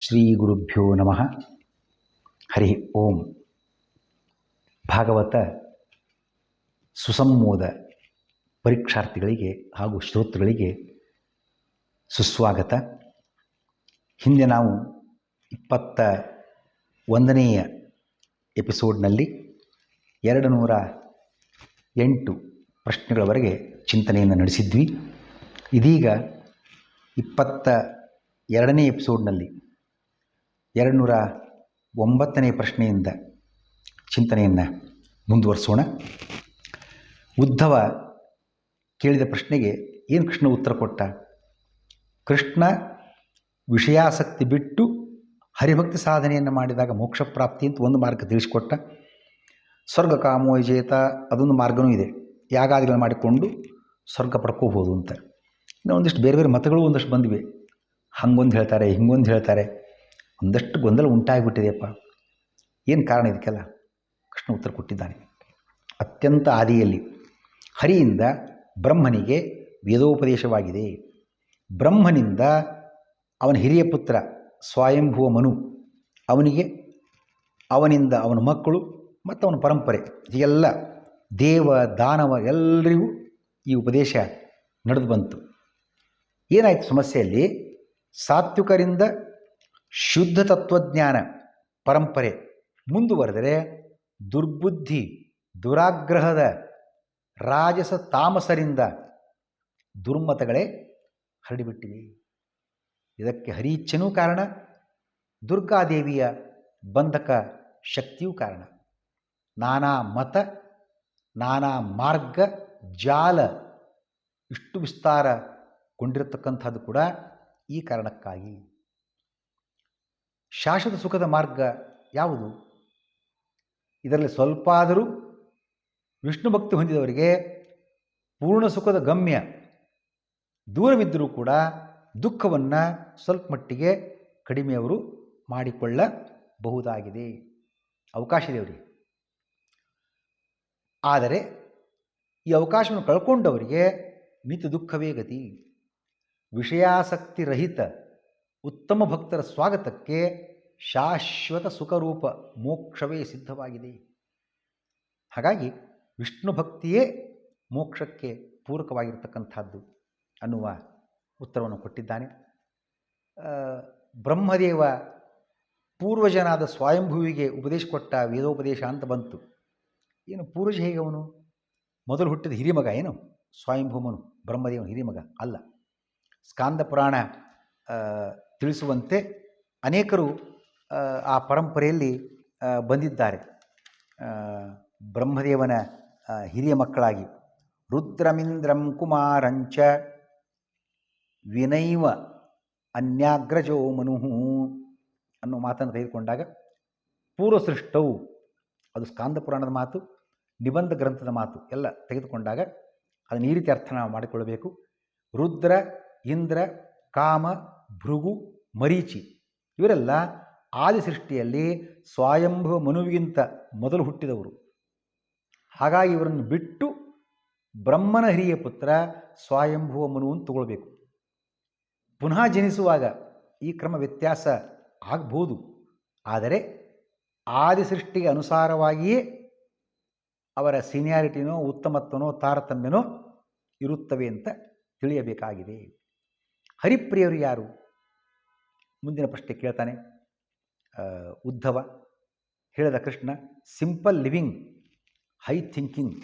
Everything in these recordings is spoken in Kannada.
ಶ್ರೀ ಗುರುಭ್ಯೋ ನಮಃ. ಹರಿ ಓಂ. ಭಾಗವತ ಸುಸಂಮೋದ ಪರೀಕ್ಷಾರ್ಥಿಗಳಿಗೆ ಹಾಗೂ ಶ್ರೋತೃಗಳಿಗೆ ಸುಸ್ವಾಗತ. ಹಿಂದೆ ನಾವು 21ನೆಯ ಎಪಿಸೋಡ್ನಲ್ಲಿ 208 ಪ್ರಶ್ನೆಗಳವರೆಗೆ ಚಿಂತನೆಯನ್ನು ನಡೆಸಿದ್ವಿ. ಇದೀಗ 22ನೇ ಎಪಿಸೋಡ್ನಲ್ಲಿ 209ನೇ ಪ್ರಶ್ನೆಯಿಂದ ಚಿಂತನೆಯನ್ನು ಮುಂದುವರಿಸೋಣ. ಉದ್ಧವ ಕೇಳಿದ ಪ್ರಶ್ನೆಗೆ ಏನು ಕೃಷ್ಣ ಉತ್ತರ ಕೊಟ್ಟ? ಕೃಷ್ಣ ವಿಷಯಾಸಕ್ತಿ ಬಿಟ್ಟು ಹರಿಭಕ್ತಿ ಸಾಧನೆಯನ್ನು ಮಾಡಿದಾಗ ಮೋಕ್ಷ ಪ್ರಾಪ್ತಿ ಅಂತ ಒಂದು ಮಾರ್ಗ ತಿಳಿಸಿಕೊಟ್ಟ. ಸ್ವರ್ಗ ಕಾಮೋಜೇತ ಅದೊಂದು ಮಾರ್ಗವೂ ಇದೆ, ಯಾಗಾದಿಗಳನ್ನು ಮಾಡಿಕೊಂಡು ಸ್ವರ್ಗ ಪಡ್ಕೋಬೋದು ಅಂತ. ಇನ್ನು ಒಂದಿಷ್ಟು ಬೇರೆ ಬೇರೆ ಮತಗಳು ಒಂದಷ್ಟು ಬಂದಿವೆ. ಹಂಗೊಂದು ಹೇಳ್ತಾರೆ, ಹಿಂಗೊಂದು ಹೇಳ್ತಾರೆ. ಒಂದಷ್ಟು ಗೊಂದಲ ಉಂಟಾಗಿಬಿಟ್ಟಿದೆಯಪ್ಪ. ಏನು ಕಾರಣ ಇದಕ್ಕೆಲ್ಲ? ಕೃಷ್ಣ ಉತ್ತರ ಕೊಟ್ಟಿದ್ದಾನೆ. ಅತ್ಯಂತ ಆದಿಯಲ್ಲಿ ಹರಿಯಿಂದ ಬ್ರಹ್ಮನಿಗೆ ವೇದೋಪದೇಶವಾಗಿದೆ. ಬ್ರಹ್ಮನಿಂದ ಅವನ ಹಿರಿಯ ಪುತ್ರ ಸ್ವಯಂಭುವ ಮನು, ಅವನಿಂದ ಅವನ ಮಕ್ಕಳು ಮತ್ತು ಅವನ ಪರಂಪರೆ, ಹೀಗೆಲ್ಲ ದೇವ ದಾನವ ಎಲ್ಲರಿಗೂ ಈ ಉಪದೇಶ ನಡೆದು ಬಂತು. ಏನಾಯಿತು ಸಮಸ್ಯೆಯಲ್ಲಿ? ಸಾತ್ವಿಕರಿಂದ ಶುದ್ಧ ತತ್ವಜ್ಞಾನ ಪರಂಪರೆ ಮುಂದುವರೆದರೆ ದುರ್ಬುದ್ಧಿ ದುರಾಗ್ರಹದ ರಾಜಸ ತಾಮಸರಿಂದ ದುರ್ಮತಗಳೇ ಹರಡಿಬಿಟ್ಟಿವೆ. ಇದಕ್ಕೆ ಹರಿಯಿಚ್ಛೆನೂ ಕಾರಣ, ದುರ್ಗಾದೇವಿಯ ಬಂಧಕ ಶಕ್ತಿಯೂ ಕಾರಣ. ನಾನಾ ಮತ ನಾನಾ ಮಾರ್ಗ ಜಾಲ ಇಷ್ಟು ವಿಸ್ತಾರಗೊಂಡಿರತಕ್ಕಂಥದ್ದು ಕೂಡ ಈ ಕಾರಣಕ್ಕಾಗಿ. ಶಾಶ್ವತ ಸುಖದ ಮಾರ್ಗ ಯಾವುದು? ಇದರಲ್ಲಿ ಸ್ವಲ್ಪ ಆದರೂ ವಿಷ್ಣು ಭಕ್ತಿ ಹೊಂದಿದವರಿಗೆ ಪೂರ್ಣ ಸುಖದ ಗಮ್ಯ ದೂರವಿದ್ದರೂ ಕೂಡ ದುಃಖವನ್ನು ಸ್ವಲ್ಪ ಮಟ್ಟಿಗೆ ಕಡಿಮೆಯವರು ಮಾಡಿಕೊಳ್ಳಬಹುದಾಗಿದೆ, ಅವಕಾಶ ಇದೆ ಅವರಿಗೆ. ಆದರೆ ಈ ಅವಕಾಶವನ್ನು ಕಳ್ಕೊಂಡವರಿಗೆ ನಿತ್ಯ ದುಃಖವೇ ಗತಿ. ವಿಷಯಾಸಕ್ತಿ ರಹಿತ ಉತ್ತಮ ಭಕ್ತರ ಸ್ವಾಗತಕ್ಕೆ ಶಾಶ್ವತ ಸುಖರೂಪ ಮೋಕ್ಷವೇ ಸಿದ್ಧವಾಗಿದೆ. ಹಾಗಾಗಿ ವಿಷ್ಣು ಭಕ್ತಿಯೇ ಮೋಕ್ಷಕ್ಕೆ ಪೂರಕವಾಗಿರ್ತಕ್ಕಂಥದ್ದು ಅನ್ನುವ ಉತ್ತರವನ್ನು ಕೊಟ್ಟಿದ್ದಾನೆ. ಬ್ರಹ್ಮದೇವ ಪೂರ್ವಜನಾದ ಸ್ವಯಂಭುವಿಗೆ ಉಪದೇಶ ಕೊಟ್ಟ ವೇದೋಪದೇಶ ಅಂತ ಬಂತು. ಏನು ಪೂರ್ವಜ ಹೇಗೆ? ಅವನು ಮೊದಲು ಹುಟ್ಟಿದ ಹಿರಿಮಗ ಏನು ಸ್ವಯಂಭೂಮನು? ಬ್ರಹ್ಮದೇವನ ಹಿರಿಮಗ ಅಲ್ಲ. ಸ್ಕಾಂದ ಪುರಾಣ ತಿಳಿಸುವಂತೆ ಅನೇಕರು ಆ ಪರಂಪರೆಯಲ್ಲಿ ಬಂದಿದ್ದಾರೆ. ಬ್ರಹ್ಮದೇವನ ಹಿರಿಯ ಮಕ್ಕಳಾಗಿ ರುದ್ರಮಿಂದ್ರಂ ಕುಮಾರಂಚ ವಿನೈವ ಅನ್ಯಾಗ್ರಜೋ ಮನುಹು ಅನ್ನೋ ಮಾತನ್ನು ತೆಗೆದುಕೊಂಡಾಗ ಪೂರ್ವ ಸೃಷ್ಟವು, ಅದು ಸ್ಕಾಂದ ಪುರಾಣದ ಮಾತು, ನಿಬಂಧ ಗ್ರಂಥದ ಮಾತು ಎಲ್ಲ ತೆಗೆದುಕೊಂಡಾಗ ಅದನ್ನು ಈ ರೀತಿ ಅರ್ಥ ನಾವು ಮಾಡಿಕೊಳ್ಳಬೇಕು. ರುದ್ರ, ಇಂದ್ರ, ಕಾಮ, ಭೃಗು, ಮರೀಚಿ ಇವರೆಲ್ಲ ಆದಿ ಸೃಷ್ಟಿಯಲ್ಲಿ ಸ್ವಯಂಭುವ ಮನುವಿಗಿಂತ ಮೊದಲು ಹುಟ್ಟಿದವರು. ಹಾಗಾಗಿ ಇವರನ್ನು ಬಿಟ್ಟು ಬ್ರಹ್ಮನ ಹಿರಿಯ ಪುತ್ರ ಸ್ವಯಂಭುವ ಮನುವನ್ನು ತಗೊಳ್ಬೇಕು. ಪುನಃ ಜನಿಸುವಾಗ ಈ ಕ್ರಮ ವ್ಯತ್ಯಾಸ ಆಗ್ಬೋದು, ಆದರೆ ಆದಿ ಸೃಷ್ಟಿಗೆ ಅನುಸಾರವಾಗಿಯೇ ಅವರ ಸೀನಿಯಾರಿಟಿನೋ ಉತ್ತಮತ್ವನೋ ತಾರತಮ್ಯನೋ ಇರುತ್ತವೆ ಅಂತ ತಿಳಿಯಬೇಕಾಗಿದೆ. ಹರಿಪ್ರಿಯರು ಯಾರು? ಮುಂದಿನ ಪ್ರಶ್ನೆ ಕೇಳ್ತಾನೆ ಉದ್ಧವ. ಹೇಳಿದ Krishna, simple living, high thinking,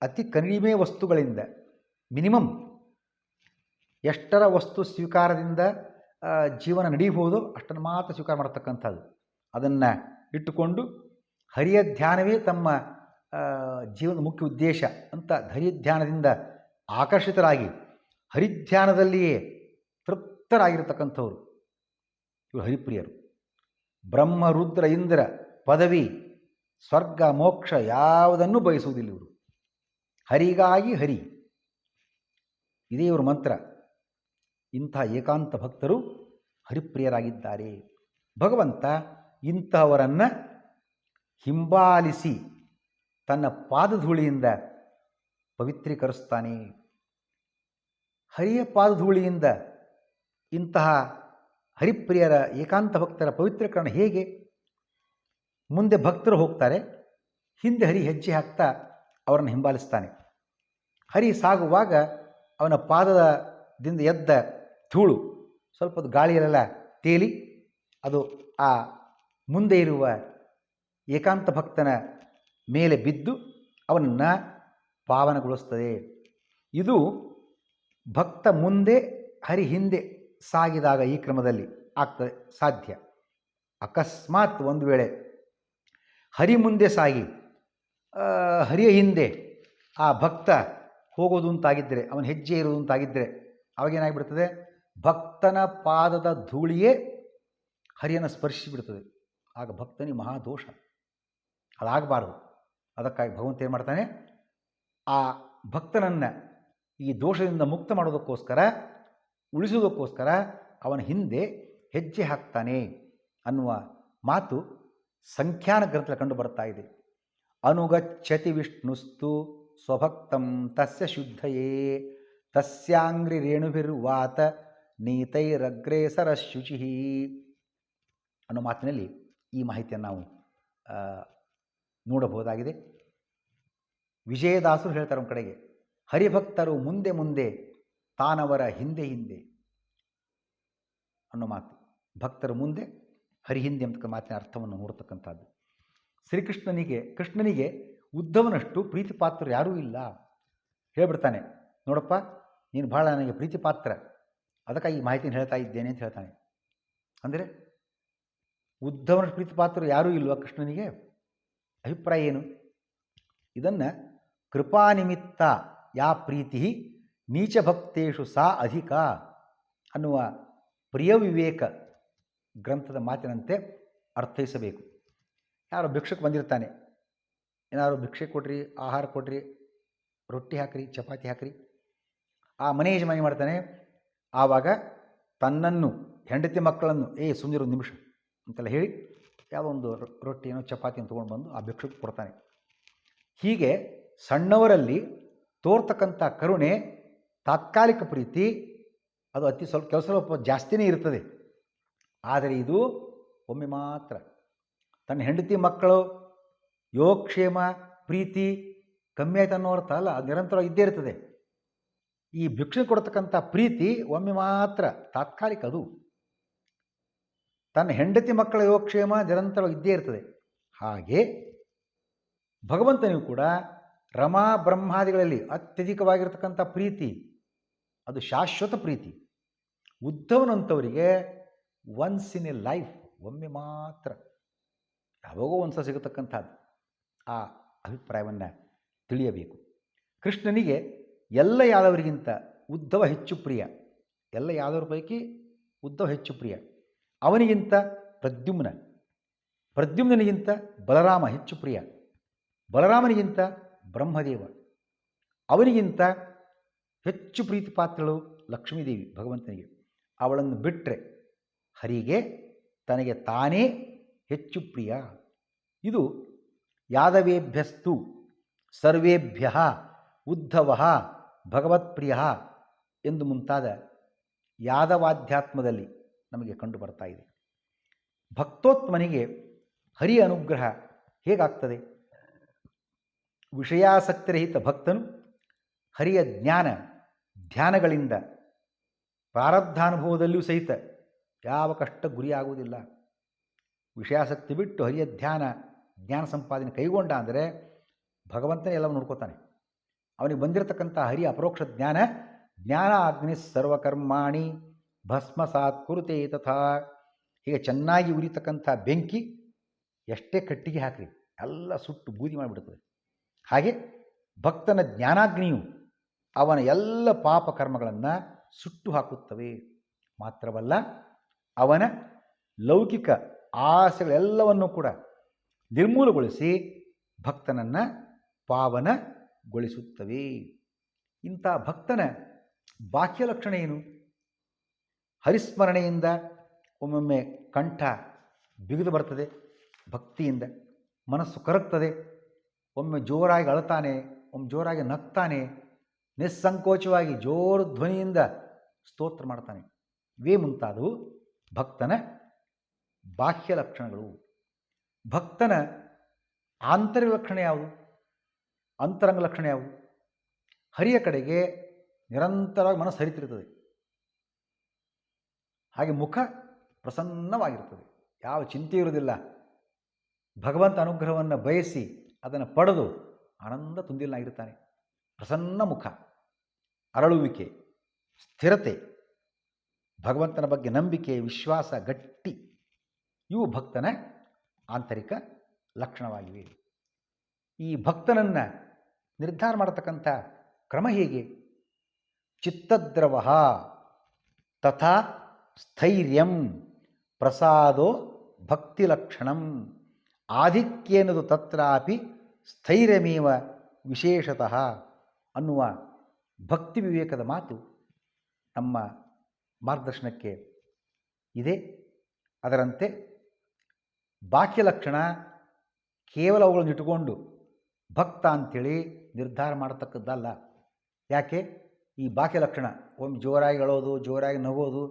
ಅತಿ ಕಡಿಮೆ ವಸ್ತುಗಳಿಂದ, ಮಿನಿಮಮ್ ಎಷ್ಟರ ವಸ್ತು ಸ್ವೀಕಾರದಿಂದ ಜೀವನ ನಡೀಬಹುದು ಅಷ್ಟನ್ನು ಮಾತ್ರ ಸ್ವೀಕಾರ ಮಾಡತಕ್ಕಂಥದ್ದು. ಅದನ್ನು ಇಟ್ಟುಕೊಂಡು ಹರಿಯ ಧ್ಯಾನವೇ ತಮ್ಮ ಜೀವನದ ಮುಖ್ಯ ಉದ್ದೇಶ ಅಂತ ಹರಿಧ್ಯಾನದಿಂದ ಆಕರ್ಷಿತರಾಗಿ ಹರಿಧ್ಯಾನದಲ್ಲಿಯೇ ತೃಪ್ತರಾಗಿರ್ತಕ್ಕಂಥವ್ರು ಇವರು ಹರಿಪ್ರಿಯರು. ಬ್ರಹ್ಮ ರುದ್ರ ಇಂದ್ರ ಪದವಿ ಸ್ವರ್ಗ ಮೋಕ್ಷ ಯಾವುದನ್ನು ಬಯಸುವುದಿಲ್ಲ ಇವರು. ಹರಿಗಾಗಿ ಹರಿ, ಇದೇ ಇವರು ಮಂತ್ರ. ಇಂಥ ಏಕಾಂತ ಭಕ್ತರು ಹರಿಪ್ರಿಯರಾಗಿದ್ದಾರೆ. ಭಗವಂತ ಇಂತಹವರನ್ನು ಹಿಂಬಾಲಿಸಿ ತನ್ನ ಪಾದಧೂಳಿಯಿಂದ ಪವಿತ್ರೀಕರಿಸ್ತಾನೆ. ಹರಿಯ ಪಾದಧೂಳಿಯಿಂದ ಇಂತಹ ಹರಿಪ್ರಿಯರ ಏಕಾಂತ ಭಕ್ತರ ಪವಿತ್ರೀಕರಣ ಹೇಗೆ? ಮುಂದೆ ಭಕ್ತರು ಹೋಗ್ತಾರೆ, ಹಿಂದೆ ಹರಿ ಹೆಜ್ಜೆ ಹಾಕ್ತಾ ಅವರನ್ನು ಹಿಂಬಾಲಿಸ್ತಾನೆ. ಹರಿ ಸಾಗುವಾಗ ಅವನ ಪಾದದಿಂದ ಎದ್ದ ಧೂಳು ಸ್ವಲ್ಪ ಗಾಳಿಯಲ್ಲೆಲ್ಲ ತೇಲಿ ಅದು ಆ ಮುಂದೆ ಇರುವ ಏಕಾಂತ ಭಕ್ತನ ಮೇಲೆ ಬಿದ್ದು ಅವನನ್ನು ಪಾವನಗೊಳಿಸ್ತದೆ. ಇದು ಭಕ್ತ ಮುಂದೆ ಹರಿ ಹಿಂದೆ ಸಾಗಿದಾಗ ಈ ಕ್ರಮದಲ್ಲಿ ಆಗ್ತದೆ ಸಾಧ್ಯ. ಅಕಸ್ಮಾತ್ ಒಂದು ವೇಳೆ ಹರಿ ಮುಂದೆ ಸಾಗಿ ಹರಿಯ ಹಿಂದೆ ಆ ಭಕ್ತ ಹೋಗೋದು ಅಂತಾಗಿದ್ದರೆ, ಅವನ ಹೆಜ್ಜೆ ಇರುವುದು ಅಂತಾಗಿದ್ದರೆ ಅವಾಗೇನಾಗಿಬಿಡ್ತದೆ, ಭಕ್ತನ ಪಾದದ ಧೂಳಿಯೇ ಹರಿಯನ್ನು ಸ್ಪರ್ಶಿಸಿಬಿಡ್ತದೆ. ಆಗ ಭಕ್ತನಿಗೆ ಮಹಾದೋಷ, ಅದಾಗಬಾರ್ದು. ಅದಕ್ಕಾಗಿ ಭಗವಂತ ಏನು ಮಾಡ್ತಾನೆ, ಆ ಭಕ್ತನನ್ನು ಈ ದೋಷದಿಂದ ಮುಕ್ತ ಮಾಡೋದಕ್ಕೋಸ್ಕರ, ಉಳಿಸುವುದಕ್ಕೋಸ್ಕರ ಅವನ ಹಿಂದೆ ಹೆಜ್ಜೆ ಹಾಕ್ತಾನೆ ಅನ್ನುವ ಮಾತು ಸಂಖ್ಯಾನ ಗ್ರಂಥದಲ್ಲಿ ಕಂಡು ಬರ್ತಾ ಇದೆ. ಅನುಗಚ್ಚತಿ ವಿಷ್ಣುಸ್ತು ಸ್ವಭಕ್ತಂ ತಸ್ಯ ಶುದ್ಧಯೇ ತಸ್ಯಾಂಗ್ರಿ ರೇಣುಭಿರ್ವಾತ ನೀತೈರಗ್ರೇಸರ ಶುಚಿ ಅನ್ನೋ ಮಾತಿನಲ್ಲಿ ಈ ಮಾಹಿತಿಯನ್ನು ನಾವು ನೋಡಬಹುದಾಗಿದೆ. ವಿಜಯದಾಸರು ಹೇಳ್ತಾರೆ ಒಂದು ಕಡೆಗೆ, ಹರಿಭಕ್ತರು ಮುಂದೆ ಮುಂದೆ ತಾನವರ ಹಿಂದೆ ಹಿಂದೆ ಅನ್ನೋ ಮಾತು. ಭಕ್ತರು ಮುಂದೆ ಹರಿ ಹಿಂದೆ ಅಂತ ಮಾತಿನ ಅರ್ಥವನ್ನು ನೋಡ್ತಕ್ಕಂಥದ್ದು. ಕೃಷ್ಣನಿಗೆ ಉದ್ಧವನಷ್ಟು ಪ್ರೀತಿ ಪಾತ್ರ ಯಾರೂ ಇಲ್ಲ. ಹೇಳ್ಬಿಡ್ತಾನೆ, ನೋಡಪ್ಪ ನೀನು ಭಾಳ ನನಗೆ ಪ್ರೀತಿ ಪಾತ್ರ, ಅದಕ್ಕಾಗಿ ಈ ಮಾಹಿತಿಯನ್ನು ಹೇಳ್ತಾ ಇದ್ದೇನೆ ಅಂತ ಹೇಳ್ತಾನೆ. ಅಂದರೆ ಉದ್ಧವನಷ್ಟು ಪ್ರೀತಿ ಪಾತ್ರ ಯಾರೂ ಇಲ್ವಾ ಕೃಷ್ಣನಿಗೆ? ಅಭಿಪ್ರಾಯ ಏನು? ಇದನ್ನು ಕೃಪಾನಿಮಿತ್ತ ಯಾ ಪ್ರೀತಿ ನೀಚಭಕ್ತೇಷು ಸಾ ಅಧಿಕ ಅನ್ನುವ ಪ್ರಿಯ ವಿವೇಕ ಗ್ರಂಥದ ಮಾತಿನಂತೆ ಅರ್ಥೈಸಬೇಕು. ಯಾರೋ ಭಿಕ್ಷಕ್ಕೆ ಬಂದಿರ್ತಾನೆ, ಏನಾದ್ರು ಭಿಕ್ಷೆ ಕೊಡ್ರಿ, ಆಹಾರ ಕೊಡ್ರಿ, ರೊಟ್ಟಿ ಹಾಕ್ರಿ, ಚಪಾತಿ ಹಾಕ್ರಿ. ಆ ಮನೆ ಯಜಮಾನಿ ಮಾಡ್ತಾನೆ, ಆವಾಗ ತನ್ನನ್ನು ಹೆಂಡತಿ ಮಕ್ಕಳನ್ನು ಸುಮ್ಮನಿರು ನಿಮಿಷ ಅಂತೆಲ್ಲ ಹೇಳಿ ಯಾವುದೋ ಒಂದು ರೊಟ್ಟಿನೋ ಚಪಾತಿಯನ್ನು ತೊಗೊಂಡು ಬಂದು ಆ ಭಿಕ್ಷಕ್ಕೆ ಕೊಡ್ತಾನೆ. ಹೀಗೆ ಸಣ್ಣವರಲ್ಲಿ ತೋರ್ತಕ್ಕಂಥ ಕರುಣೆ, ತಾತ್ಕಾಲಿಕ ಪ್ರೀತಿ ಅದು ಅತಿ ಸ್ವಲ್ಪ ಜಾಸ್ತಿನೇ ಇರ್ತದೆ. ಆದರೆ ಇದು ಒಮ್ಮೆ ಮಾತ್ರ. ತನ್ನ ಹೆಂಡತಿ ಮಕ್ಕಳು ಯೋಗಕ್ಷೇಮ ಪ್ರೀತಿ ಕಮ್ಮಿ ಆಯ್ತು ಅನ್ನೋ ಅರ್ಥ ಅಲ್ಲ, ಅದು ನಿರಂತರ ಇದ್ದೇ ಇರ್ತದೆ. ಈ ಭಿಕ್ಷೆ ಕೊಡ್ತಕ್ಕಂಥ ಪ್ರೀತಿ ಒಮ್ಮೆ ಮಾತ್ರ, ತಾತ್ಕಾಲಿಕ. ಅದು ತನ್ನ ಹೆಂಡತಿ ಮಕ್ಕಳ ಯೋಗಕ್ಷೇಮ ನಿರಂತರ ಇದ್ದೇ ಇರ್ತದೆ. ಹಾಗೆ ಭಗವಂತನಿಗೂ ಕೂಡ ರಮಾ ಬ್ರಹ್ಮಾದಿಗಳಲ್ಲಿ ಅತ್ಯಧಿಕವಾಗಿರ್ತಕ್ಕಂಥ ಪ್ರೀತಿ ಅದು ಶಾಶ್ವತ ಪ್ರೀತಿ. ಉದ್ಧವನಂಥವರಿಗೆ ಒನ್ಸ್ ಇನ್ ಎ ಲೈಫ್, ಒಮ್ಮೆ ಮಾತ್ರ, ಯಾವಾಗೋ ಒಂದು ಸಲ ಸಿಗತಕ್ಕಂಥದ್ದು. ಆ ಅಭಿಪ್ರಾಯವನ್ನು ತಿಳಿಯಬೇಕು. ಕೃಷ್ಣನಿಗೆ ಎಲ್ಲ ಯಾದವರಿಗಿಂತ ಉದ್ಧವ ಹೆಚ್ಚು ಪ್ರಿಯ. ಎಲ್ಲ ಯಾದವರ ಪೈಕಿ ಉದ್ಧವ ಹೆಚ್ಚು ಪ್ರಿಯ. ಅವನಿಗಿಂತ ಪ್ರದ್ಯುಮ್ನನಿಗಿಂತ ಬಲರಾಮ ಹೆಚ್ಚು ಪ್ರಿಯ. ಬಲರಾಮನಿಗಿಂತ ಬ್ರಹ್ಮದೇವ. ಅವನಿಗಿಂತ ಹೆಚ್ಚು ಪ್ರೀತಿ ಪಾತ್ರಳು ಲಕ್ಷ್ಮೀದೇವಿ ಭಗವಂತನಿಗೆ. ಅವಳನ್ನು ಬಿಟ್ಟರೆ ಹರಿಗೆ ತನಗೆ ತಾನೇ ಹೆಚ್ಚು ಪ್ರಿಯ. ಇದು ಯಾದವೇಭ್ಯಸ್ತು ಸರ್ವೇಭ್ಯ ಉದ್ಧವ ಭಗವತ್ಪ್ರಿಯ ಎಂದು ಮುಂತಾದ ಯಾದವಾಧ್ಯಾತ್ಮದಲ್ಲಿ ನಮಗೆ ಕಂಡು ಬರ್ತಾ ಇದೆ. ಭಕ್ತೋತ್ಮನಿಗೆ ಹರಿಯ ಅನುಗ್ರಹ ಹೇಗಾಗ್ತದೆ? ವಿಷಯಾಸಕ್ತಿರಹಿತ ಭಕ್ತನು ಹರಿಯ ಧ್ಯಾನಗಳಿಂದ ಪ್ರಾರಬ್ಧಾನುಭವದಲ್ಲಿಯೂ ಸಹಿತ ಯಾವ ಕಷ್ಟ ಗುರಿಯಾಗುವುದಿಲ್ಲ. ವಿಷಯಾಸಕ್ತಿ ಬಿಟ್ಟು ಹರಿಯ ಜ್ಞಾನ ಸಂಪಾದನೆ ಕೈಗೊಂಡ ಅಂದರೆ ಭಗವಂತನೇ ಎಲ್ಲವೂ ನೋಡ್ಕೋತಾನೆ. ಅವನಿಗೆ ಬಂದಿರತಕ್ಕಂಥ ಹರಿಯ ಅಪರೋಕ್ಷ ಜ್ಞಾನ ಅಗ್ನಿ ಸರ್ವಕರ್ಮಾಣಿ ಭಸ್ಮಸಾತ್ ಕುರುತೆ ತಥಾ. ಹೀಗೆ ಚೆನ್ನಾಗಿ ಉರಿತಕ್ಕಂಥ ಬೆಂಕಿ ಎಷ್ಟೇ ಕಟ್ಟಿಗೆ ಹಾಕ್ರಿ ಎಲ್ಲ ಸುಟ್ಟು ಬೂದಿ ಮಾಡಿಬಿಡ್ತದೆ. ಹಾಗೆ ಭಕ್ತನ ಜ್ಞಾನಾಗ್ನಿಯು ಅವನ ಎಲ್ಲ ಪಾಪ ಕರ್ಮಗಳನ್ನು ಸುಟ್ಟು ಹಾಕುತ್ತವೆ. ಮಾತ್ರವಲ್ಲ, ಅವನ ಲೌಕಿಕ ಆಸೆಗಳೆಲ್ಲವನ್ನೂ ಕೂಡ ನಿರ್ಮೂಲಗೊಳಿಸಿ ಭಕ್ತನನ್ನು ಪಾವನಗೊಳಿಸುತ್ತವೆ. ಇಂಥ ಭಕ್ತನ ಬಾಹ್ಯ ಲಕ್ಷಣ ಏನು? ಹರಿಸ್ಮರಣೆಯಿಂದ ಒಮ್ಮೊಮ್ಮೆ ಕಂಠ ಬಿಗಿದು ಬರ್ತದೆ, ಭಕ್ತಿಯಿಂದ ಮನಸ್ಸು ಕರಗ್ತದೆ. ಒಮ್ಮೆ ಜೋರಾಗಿ ಅಳ್ತಾನೆ, ಒಮ್ಮೆ ಜೋರಾಗಿ ನಗ್ತಾನೆ, ನಿಸ್ಸಂಕೋಚವಾಗಿ ಜೋರು ಧ್ವನಿಯಿಂದ ಸ್ತೋತ್ರ ಮಾಡ್ತಾನೆ. ಇವೇ ಮುಂತಾದವು ಭಕ್ತನ ಬಾಹ್ಯ ಲಕ್ಷಣಗಳು. ಭಕ್ತನ ಆಂತರಿಕ ಲಕ್ಷಣ ಯಾವುದು? ಅಂತರಂಗ ಲಕ್ಷಣ ಯಾವುದು? ಹರಿಯ ಕಡೆಗೆ ನಿರಂತರವಾಗಿ ಮನಸ್ಸು ಹರಿತಿರ್ತದೆ. ಹಾಗೆ ಮುಖ ಪ್ರಸನ್ನವಾಗಿರ್ತದೆ, ಯಾವ ಚಿಂತೆ ಇರುವುದಿಲ್ಲ. ಭಗವಂತ ಅನುಗ್ರಹವನ್ನು ಬಯಸಿ ಅದನ್ನು ಪಡೆದು ಆನಂದ ತುಂದಿಲ್ಲಾಗಿರ್ತಾನೆ. ಪ್ರಸನ್ನ ಮುಖ, ಅರಳುವಿಕೆ, ಸ್ಥಿರತೆ, ಭಗವಂತನ ಬಗ್ಗೆ ನಂಬಿಕೆ, ವಿಶ್ವಾಸ ಗಟ್ಟಿ, ಇವು ಭಕ್ತನ ಆಂತರಿಕ ಲಕ್ಷಣವಾಗಿವೆ. ಈ ಭಕ್ತನನ್ನು ನಿರ್ಧಾರ ಮಾಡತಕ್ಕಂಥ ಕ್ರಮ ಹೇಗೆ? ಚಿತ್ತದ್ರವ ತಥಾ ಸ್ಥೈರ್ಯಂ ಪ್ರಸಾದೋ ಭಕ್ತಿಲಕ್ಷಣಂ ಆಧಿಕ್ಯೇನದು ತತ್ರಾಪಿ ಸ್ಥೈರ್ಯಮೇವ ವಿಶೇಷತಃ ಅನ್ನುವ ಭಕ್ತಿ ವಿವೇಕದ ಮಾತು ನಮ್ಮ ಮಾರ್ಗದರ್ಶನಕ್ಕೆ ಇದೆ. ಅದರಂತೆ ಬಾಹ್ಯ ಲಕ್ಷಣ ಕೇವಲ ಅವುಗಳನ್ನು ಇಟ್ಟುಕೊಂಡು ಭಕ್ತ ಅಂಥೇಳಿ ನಿರ್ಧಾರ ಮಾಡತಕ್ಕದ್ದಲ್ಲ. ಯಾಕೆ? ಈ ಬಾಹ್ಯ ಲಕ್ಷಣ ಒಮ್ಮೆ ಜೋರಾಗಿ ಅಳೋದು, ಜೋರಾಗಿ ನಗೋದು,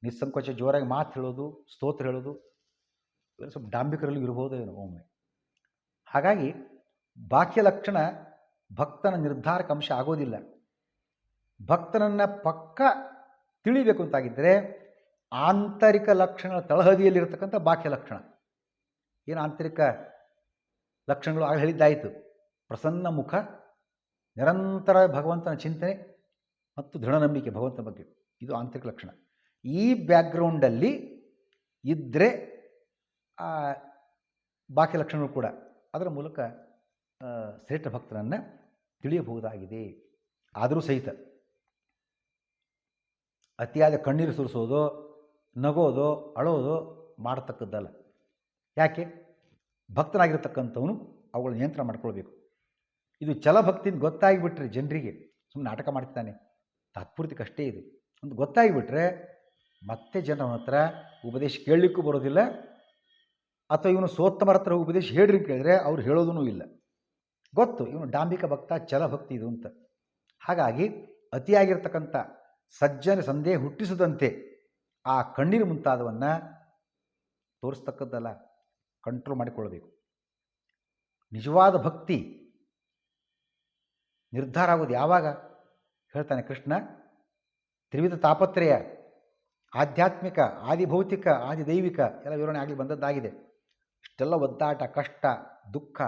ನಿಸ್ಸಂಕೋಚ ಜೋರಾಗಿ ಮಾತು ಹೇಳೋದು, ಸ್ತೋತ್ರ ಹೇಳೋದು, ಇವೆಲ್ಲ ಸ್ವಲ್ಪ ಡಾಂಬಿಕರಲ್ಲಿ ಇರ್ಬೋದು ಏನೋ ಒಮ್ಮೆ. ಹಾಗಾಗಿ ಬಾಹ್ಯ ಲಕ್ಷಣ ಭಕ್ತನ ನಿರ್ಧಾರಕ ಅಂಶ ಆಗೋದಿಲ್ಲ. ಭಕ್ತನನ್ನು ಪಕ್ಕ ತಿಳಿಬೇಕು ಅಂತಾಗಿದ್ದರೆ ಆಂತರಿಕ ಲಕ್ಷಣಗಳ ತಳಹದಿಯಲ್ಲಿರ್ತಕ್ಕಂಥ ಬಾಹ್ಯ ಲಕ್ಷಣ ಏನು ಆಂತರಿಕ ಲಕ್ಷಣಗಳು ಆಗ ಹೇಳಿದ್ದಾಯಿತು. ಪ್ರಸನ್ನ ಮುಖ, ನಿರಂತರ ಭಗವಂತನ ಚಿಂತನೆ ಮತ್ತು ದೃಢ ನಂಬಿಕೆ ಭಗವಂತನ ಬಗ್ಗೆ, ಇದು ಆಂತರಿಕ ಲಕ್ಷಣ. ಈ ಬ್ಯಾಕ್ಗ್ರೌಂಡಲ್ಲಿ ಇದ್ದರೆ ಆ ಬಾಹ್ಯ ಲಕ್ಷಣಗಳು ಕೂಡ ಅದರ ಮೂಲಕ ಶ್ರೇಷ್ಠ ಭಕ್ತನನ್ನು ತಿಳಿಯಬಹುದಾಗಿದೆ. ಆದರೂ ಸಹಿತ ಅತಿಯಾದ ಕಣ್ಣೀರು ಸುರಿಸೋದು, ನಗೋದು, ಅಳೋದು ಮಾಡತಕ್ಕದ್ದಲ್ಲ. ಯಾಕೆ? ಭಕ್ತನಾಗಿರ್ತಕ್ಕಂಥವನು ಅವುಗಳ ನಿಯಂತ್ರಣ ಮಾಡ್ಕೊಳ್ಬೇಕು. ಇದು ಛಲಭಕ್ತಿಯಿಂದ ಗೊತ್ತಾಗಿಬಿಟ್ರೆ ಜನರಿಗೆ ಸುಮ್ಮನೆ ನಾಟಕ ಮಾಡ್ತಾನೆ, ತಾತ್ಪೂರ್ತಿಕಷ್ಟೇ ಇದು ಒಂದು ಗೊತ್ತಾಗಿಬಿಟ್ರೆ ಮತ್ತೆ ಜನರ ಹತ್ರ ಉಪದೇಶ ಕೇಳಲಿಕ್ಕೂ ಬರೋದಿಲ್ಲ. ಅಥವಾ ಇವನು ಸೋತ್ತಮರ ಹತ್ರ ಉಪದೇಶ ಹೇಳ್ರಿ ಕೇಳಿದ್ರೆ ಅವ್ರು ಹೇಳೋದೂ ಇಲ್ಲ. ಗೊತ್ತು ಇವನು ಡಾಂಬಿಕ ಭಕ್ತ, ಛಲಭಕ್ತಿ ಇದು ಅಂತ. ಹಾಗಾಗಿ ಅತಿಯಾಗಿರ್ತಕ್ಕಂಥ ಸಜ್ಜನ ಸಂದೇಹ ಹುಟ್ಟಿಸದಂತೆ ಆ ಕಣ್ಣೀರು ಮುಂತಾದವನ್ನು ತೋರಿಸ್ತಕ್ಕದ್ದಲ್ಲ, ಕಂಟ್ರೋಲ್ ಮಾಡಿಕೊಳ್ಳಬೇಕು. ನಿಜವಾದ ಭಕ್ತಿ ನಿರ್ಧಾರ ಆಗೋದು ಯಾವಾಗ ಹೇಳ್ತಾನೆ ಕೃಷ್ಣ. ತ್ರಿವಿಧ ತಾಪತ್ರಯ, ಆಧ್ಯಾತ್ಮಿಕ, ಆದಿಭೌತಿಕ, ಆದಿದೈವಿಕ ಎಲ್ಲ ವಿವರಣೆ ಆಗಲಿ ಬಂದದ್ದಾಗಿದೆ. ಇಷ್ಟೆಲ್ಲ ಒದ್ದಾಟ, ಕಷ್ಟ, ದುಃಖ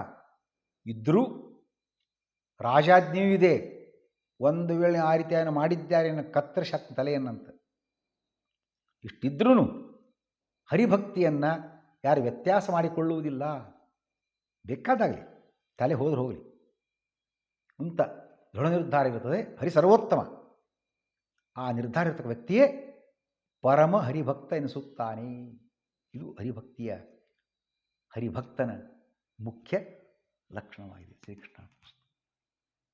ಇದ್ದರೂ ರಾಜಾಜ್ಞೆಯೂ ಇದೆ. ಒಂದು ವೇಳೆ ಆ ರೀತಿಯನ್ನು ಮಾಡಿದ್ದಾರೆ ಅನ್ನೋ ಕತ್ತರಿಸಾಕ್ತ ತಲೆಯನ್ನಂತ. ಇಷ್ಟಿದ್ರೂ ಹರಿಭಕ್ತಿಯನ್ನು ಯಾರು ವ್ಯತ್ಯಾಸ ಮಾಡಿಕೊಳ್ಳುವುದಿಲ್ಲ. ಬೇಕಾದಾಗಲಿ ತಲೆ ಹೋದ್ರೆ ಹೋಗಲಿ ಅಂತ ದೃಢ ನಿರ್ಧಾರ ಇರುತ್ತದೆ. ಹರಿ ಸರ್ವೋತ್ತಮ. ಆ ನಿರ್ಧಾರ ಇರತಕ್ಕ ವ್ಯಕ್ತಿಯೇ ಪರಮ ಹರಿಭಕ್ತ ಎನಿಸುತ್ತಾನೆ. ಇದು ಹರಿಭಕ್ತನ ಮುಖ್ಯ ಲಕ್ಷಣವಾಗಿದೆ. ಶ್ರೀಕೃಷ್ಣ.